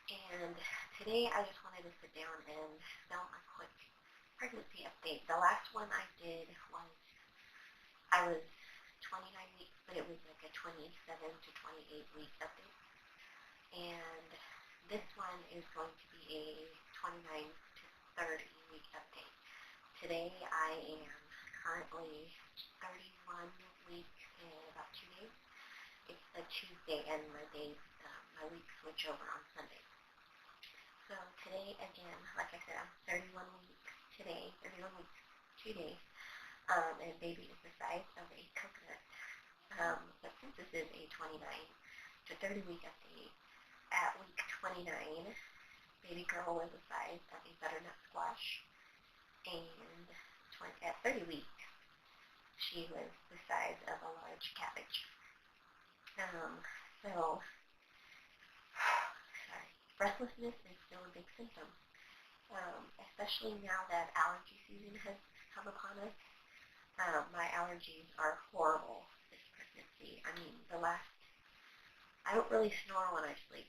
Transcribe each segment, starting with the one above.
and today I just wanted to sit down and film a quick pregnancy update. The last one I did was, I was 29 weeks, but it was like a 27 to 28 week update. And this one is going to be a 29 to 30 week update. Today I am currently 31 weeks in about 2 days. It's a Tuesday and my weeks switch over on Sunday. So today, again, like I said, I'm 31 weeks today, 31 weeks, 2 days, and baby is the size of a coconut. But since this is a 29 to 30 week update, at week 29, baby girl was the size of a butternut squash, and at 30 weeks, she was the size of a large cabbage. So breathlessness is still a big symptom, especially now that allergy season has come upon us. My allergies are horrible this pregnancy. I mean, I don't really snore when I sleep,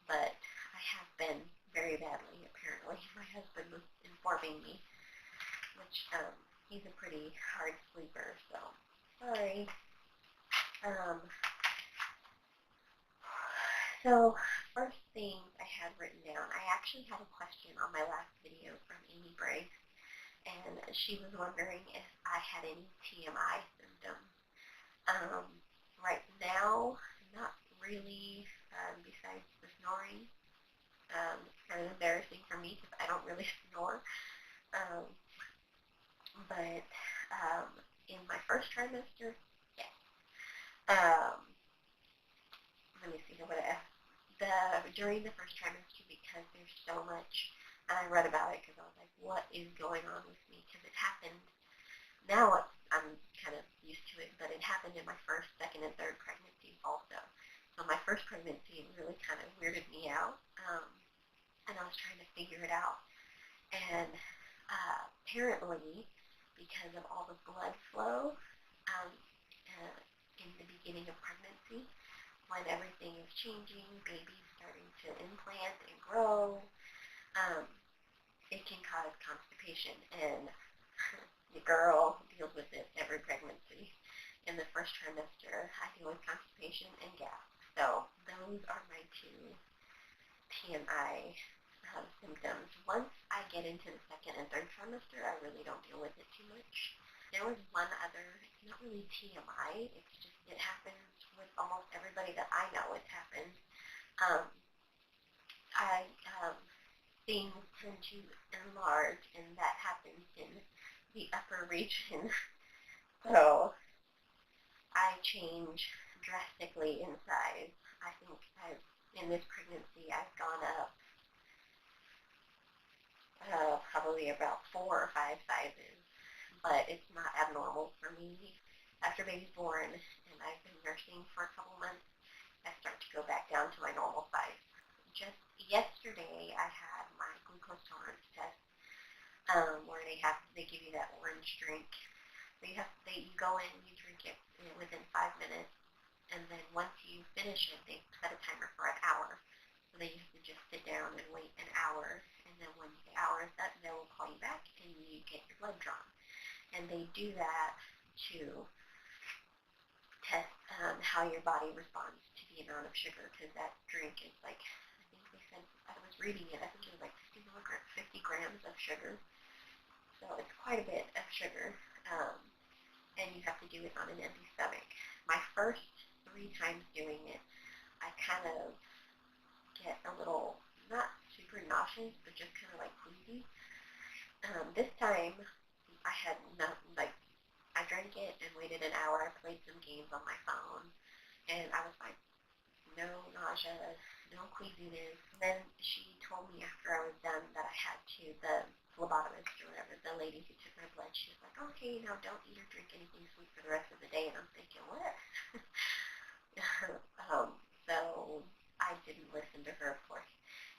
but I have been very badly, apparently. My husband was informing me, which he's a pretty hard sleeper, so sorry. So first things I had written down, I actually had a question on my last video from Amy Briggs, and she was wondering if I had any TMI symptoms. Right now, not really, besides the snoring. It's kind of embarrassing for me because I don't really snore. But in my first trimester, yes. Let me see what I asked. During the first trimester, because there's so much, and I read about it because I was like, what is going on with me? Because it happened, now I'm kind of used to it, but it happened in my first, second, and third pregnancies also. So my first pregnancy really kind of weirded me out, and I was trying to figure it out. And apparently, because of all the blood flow in the beginning of pregnancy, when everything is changing, baby's starting to implant and grow, it can cause constipation, and the girl deals with it every pregnancy. In the first trimester, I deal with constipation and gas. So those are my two TMI symptoms. Once I get into the second and third trimester, I really don't deal with it too much. There was one other, it's not really TMI, it's just, it happens with almost everybody that I know it's happened. Things tend to enlarge, and that happens in the upper region. So I change drastically in size. I think in this pregnancy, I've gone up probably about 4 or 5 sizes, but it's not abnormal for me. After baby's born, and I've been nursing for a couple months, I start to go back down to my normal size. Just yesterday, I had my glucose tolerance test, where they give you that orange drink. You go in, you drink it within 5 minutes, and then once you finish it, they set a timer for an hour. So then you have to just sit down and wait an hour, and then when the hour is up, they will call you back, and you get your blood drawn. And they do that to test how your body responds to the amount of sugar, because that drink is like, I think they said, I was reading it, I think it was like 50 grams of sugar. So it's quite a bit of sugar, and you have to do it on an empty stomach. My first 3 times doing it, I kind of get a little, not super nauseous, but just kind of like queasy. This time, I had I drank it and waited an hour. I played some games on my phone, and I was fine. No nausea, no queasiness. And then she told me after I was done that I had to, the phlebotomist or whatever, the lady who took my blood, she was like, okay, now don't eat or drink anything sweet for the rest of the day. And I'm thinking, what? So I didn't listen to her, of course,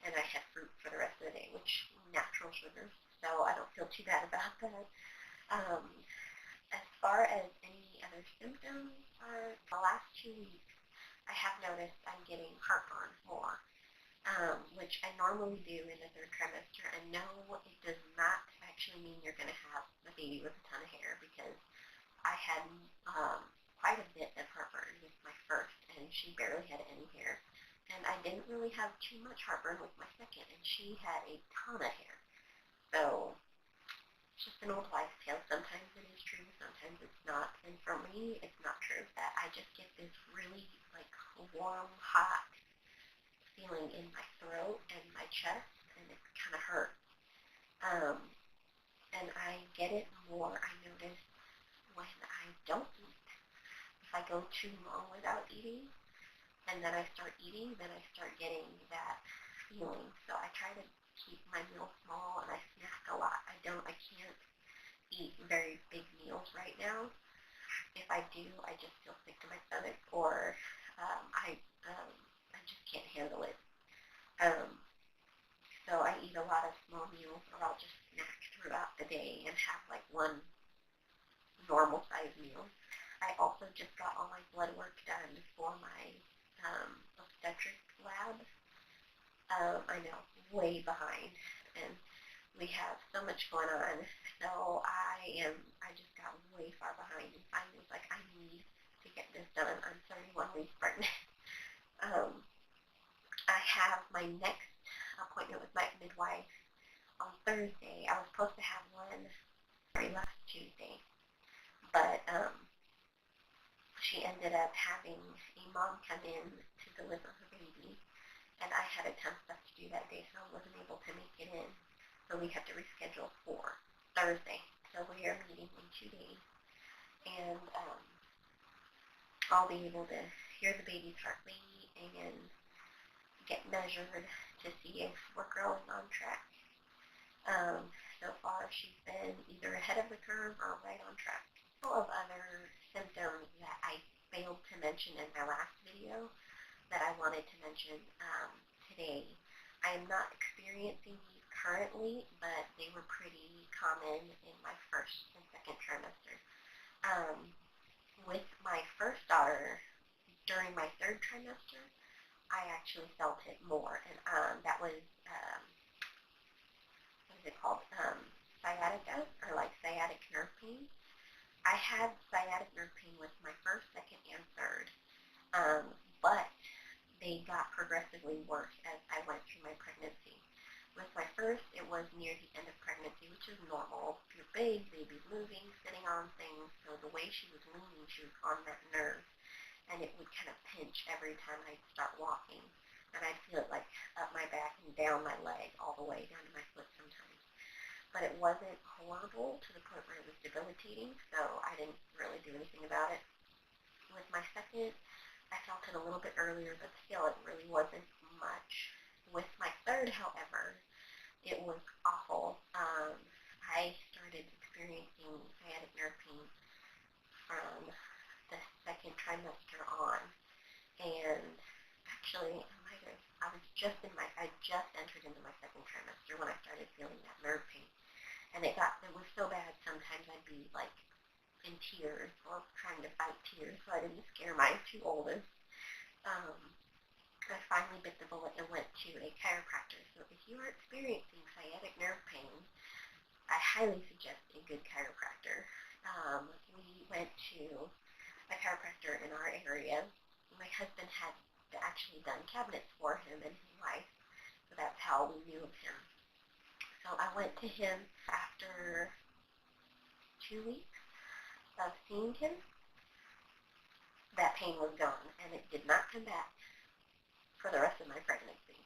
and I had fruit for the rest of the day, which natural sugars, so I don't feel too bad about that. As far as any other symptoms are, the last 2 weeks, I have noticed I'm getting heartburn more, which which I normally do in the third trimester. And no, it does not actually mean you're going to have a baby with a ton of hair, because I had quite a bit of heartburn with my first, and she barely had any hair. And I didn't really have too much heartburn with my second, and she had a ton of hair. So it's just an old wives' tale. Sometimes it is true, sometimes it's not. And for me, it's not true. That I just get this really like warm, hot feeling in my throat and my chest, and it kind of hurts. And I get it more, I notice, when I don't eat. If I go too long without eating, and then I start eating, then I start getting that feeling. So I try to keep my meals small, and I snack a lot. I can't eat very big meals right now. If I do, I just feel sick to my stomach, or I just can't handle it. So I eat a lot of small meals, or I'll just snack throughout the day and have like one normal size meal. I also just got all my blood work done for my obstetric lab. I know, way behind, and we have so much going on. So I just got way far behind, and finally was like, I need to get this done. I'm 31 weeks pregnant. I have my next appointment with my midwife on Thursday. I was supposed to have one last Tuesday, but she ended up having a mom come in to deliver her baby, and I had a ton of stuff to do that day, so I wasn't able to make it in. So we have to reschedule for Thursday. So we are meeting in 2 days, and I'll be able to hear the baby's heartbeat and get measured to see if we're growing on track. So far, she's been either ahead of the curve or right on track. A couple of other symptoms that I failed to mention in my last video that I wanted to mention today. I am not experiencing these currently, but they were pretty common in my first and second trimester. With my first daughter, during my third trimester, I actually felt it more, and that was, what is it called, sciatica, or like sciatic nerve pain. I had sciatic nerve pain with my first, second, and third, but they got progressively worse as I went through my pregnancy. With my first, it was near the end of pregnancy, which is normal. You're big, baby's moving, sitting on things, so the way she was leaning, she was on that nerve, and it would kind of pinch every time I'd start walking, and I'd feel it like up my back and down my leg, all the way down to my foot sometimes. But it wasn't horrible to the point where it was debilitating, so I didn't really do anything about it. With my second, I felt it a little bit earlier, but still it really wasn't much. With my third, however, it was awful. I started experiencing sciatic nerve pain from the second trimester on, and actually, I just entered into my second trimester when I started feeling that nerve pain, and it was so bad. Sometimes I'd be like in tears or trying to fight tears, so I didn't scare my two oldest. I finally bit the bullet and went to a chiropractor. So if you are experiencing sciatic nerve pain, I highly suggest a good chiropractor. We went to a chiropractor in our area. My husband had actually done cabinets for him and his wife, so that's how we knew of him. So I went to him after 2 weeks of seeing him. That pain was gone, and it did not come back for the rest of my pregnancy.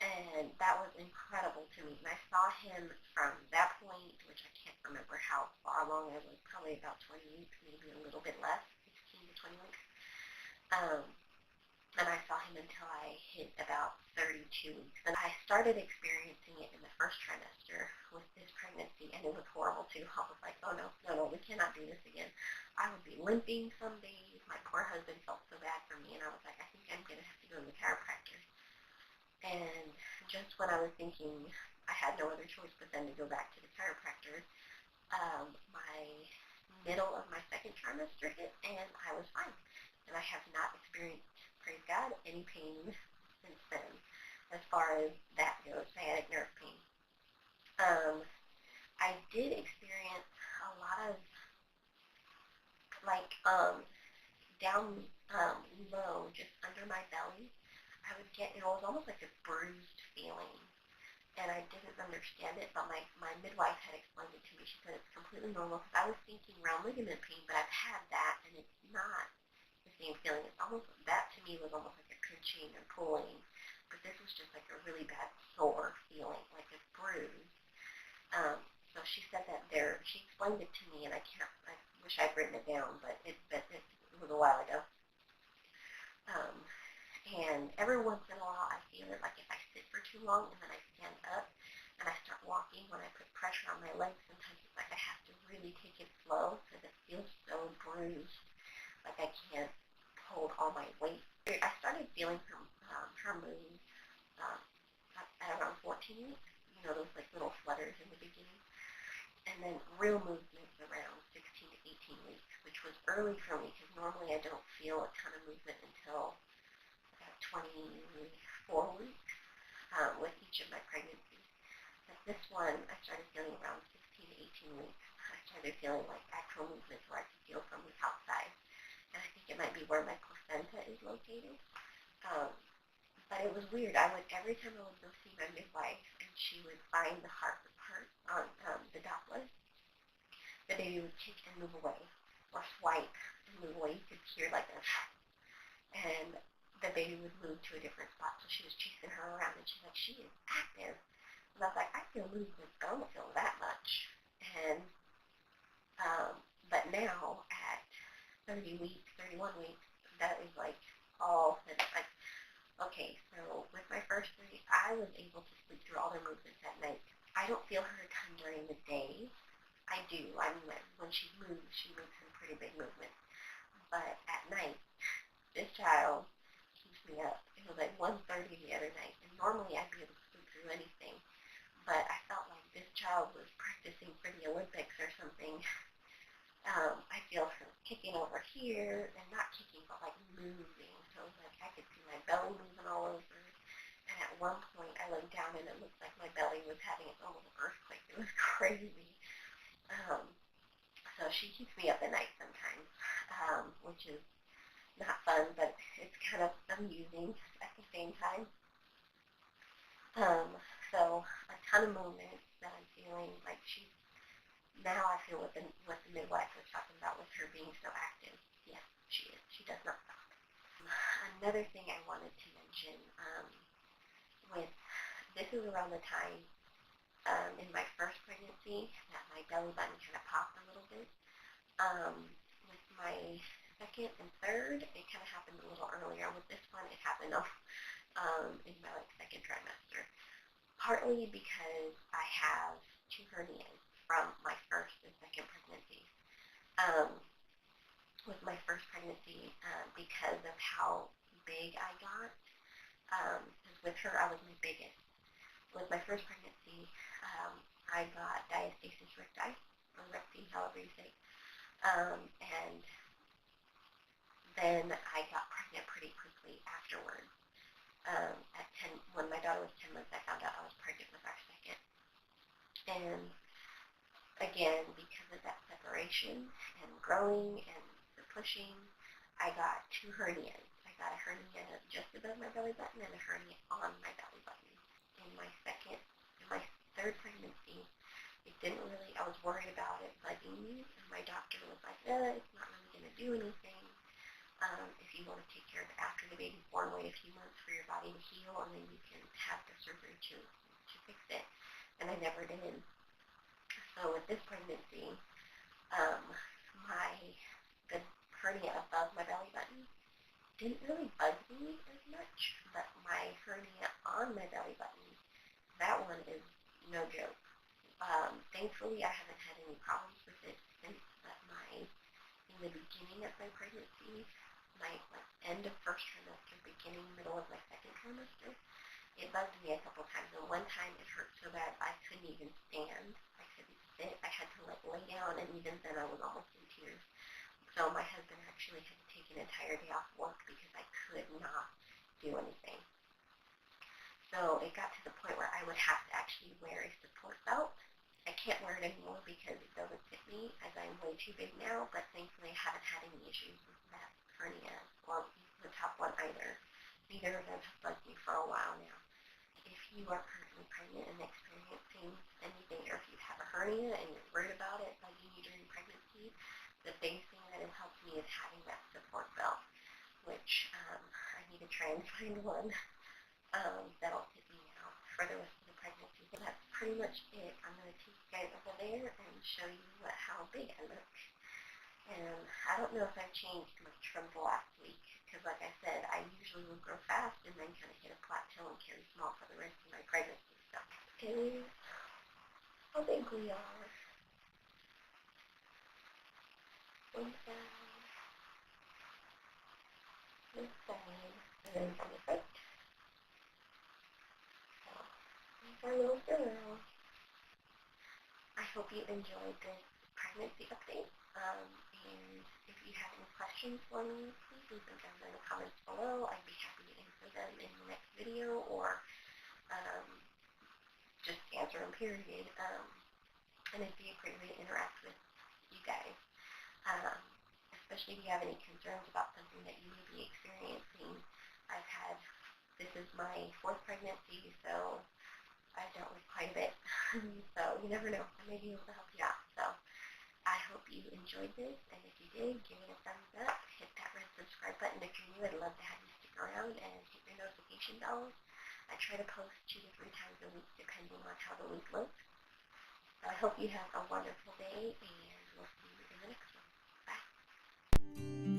And that was incredible to me. And I saw him from that point, which I can't remember how far long I was, probably about 20 weeks, maybe a little bit less, 16 to 20 weeks. And I saw him until I hit about 32 weeks. And I started experiencing it in the first trimester with this pregnancy, and it was horrible too. I was like, oh no, we cannot do this again. I would be limping some days. My poor husband felt so bad for me, and I was like, I think I'm going to have to go to the chiropractor. And just when I was thinking I had no other choice but then to go back to the chiropractor, my middle of my second trimester hit, and I was fine. And I have not experienced, praise God, any pain since then. As far as that goes, sciatic nerve pain. I did experience a lot of like down low, just under my belly. I would get, it was almost like a bruised feeling, and I didn't understand it, but my midwife had explained it to me. She said it's completely normal, because I was thinking round ligament pain, but I've had that, and it's not the same feeling. It's almost, that to me was almost like a pinching and pulling, but this was just like a really bad sore feeling, like a bruise. Um, so she said that she explained it to me, and I wish I'd written it down, but it was a while ago. And every once in a while I feel it, like if I sit for too long and then I stand up and I start walking, when I put pressure on my legs, sometimes it's like I have to really take it slow because it feels so bruised, like I can't hold all my weight. I started feeling her move at around 14 weeks, those like little flutters in the beginning, and then real movements around 16 to 18 weeks, which was early for me because normally I don't feel a ton of movement until 24 weeks with each of my pregnancies. But this one, I started feeling around 16 to 18 weeks. I started feeling like actual movements where I could feel from the outside. And I think it might be where my placenta is located. But it was weird. Every time I would go see my midwife and she would find the heart part on the Doppler, the baby would kick and move away, or swipe and move away. You could hear like a, and the baby would move to a different spot. So she was chasing her around, and she's like, she is active. And I was like, I feel movement, but I don't feel that much. And but now at 30 weeks, 31 weeks, that is like all that. Like, okay, so with my first 3, I was able to sleep through all their movements at night. I don't feel her a ton during the day. I do. I mean, when she moves some pretty big movements. But at night, this child keeps me up. It was like 1:30 the other night, and normally I'd be able to sleep through anything. But I felt like this child was practicing for the Olympics or something. I feel her kicking over here, and not kicking, but like moving. So it was like I could see my belly moving all over. And at one point, I looked down, and it looked like my belly was having its own little earthquake. It was crazy. So she keeps me up at night sometimes, which is not fun, but it's kind of amusing at the same time. So a ton of movements that I'm feeling like now I feel what the midwife was talking about with her being so active. Yes, she is. She does not stop. Another thing I wanted to mention, this is around the time in my first pregnancy that my belly button kind of popped a little bit. With my second and third, it kind of happened a little earlier. With this one, it happened in my second trimester. Partly because I have 2 hernias from my first and second pregnancies. With my first pregnancy, because of how big I got, because with her I was my biggest. With my first pregnancy, I got diastasis recti, or recti, however you say. And then I got pregnant pretty quickly afterwards. When my daughter was 10 months, I found out I was pregnant with our second. And again, because of that separation and growing and the pushing, I got 2 hernias. I got a hernia just above my belly button and a hernia on my belly button. In my third pregnancy, it didn't really, I was worried about it bugging me, and my doctor was like, it's not really going to do anything. If you want to take care of it after the baby's born, wait a few months for your body to heal, and then you can have the surgery to fix it. And I never did. So with this pregnancy, the hernia above my belly button didn't really bug me as much, but my hernia on my belly button, that one is no joke. Thankfully, I haven't had any problems with it since, but in the beginning of my pregnancy, my end of first trimester, beginning, middle of my second trimester, it bugged me a couple times. And one time it hurt so bad I couldn't even stand. I couldn't sit. I had to lay down, and even then I was almost in tears. So my husband actually had to take an entire day off work because I could not do anything. So it got to the point where I would have to actually wear a support belt. I can't wear it anymore because it doesn't fit me as I'm way too big now, but thankfully I haven't had any issues with that hernia or the top one either. Neither of them have bugged me for a while now. If you are currently pregnant and experiencing anything, or if you have a hernia and you're worried about it bugging you during pregnancy, the biggest thing that has helped me is having that support belt, which I need to try and find one that'll fit me now for the rest of the pregnancy. So that's pretty much it. I'm going to take you guys over there and show you how big I look. And I don't know if I've changed much from the last week, because like I said, I usually would grow fast and then kind of hit a plateau and carry small for the rest of my pregnancy. So is how big we are. One side, this side, and then on the front. So there's our little girl. I hope you enjoyed this pregnancy update. And if you have any questions for me, please leave them down in the comments below. I'd be happy to answer them in the next video, or just answer them, period. And it'd be a great way to interact with you guys. Especially if you have any concerns about something that you may be experiencing. This is my 4th pregnancy, so I've dealt with quite a bit. So you never know, I may be able to help you out. So I hope you enjoyed this, and if you did, give it a thumbs up, hit that red subscribe button if you're new. I'd love to have you stick around and hit your notification bells. I try to post 2 to 3 times a week depending on how the week looks. So I hope you have a wonderful day, and we'll see you in the next one. Bye.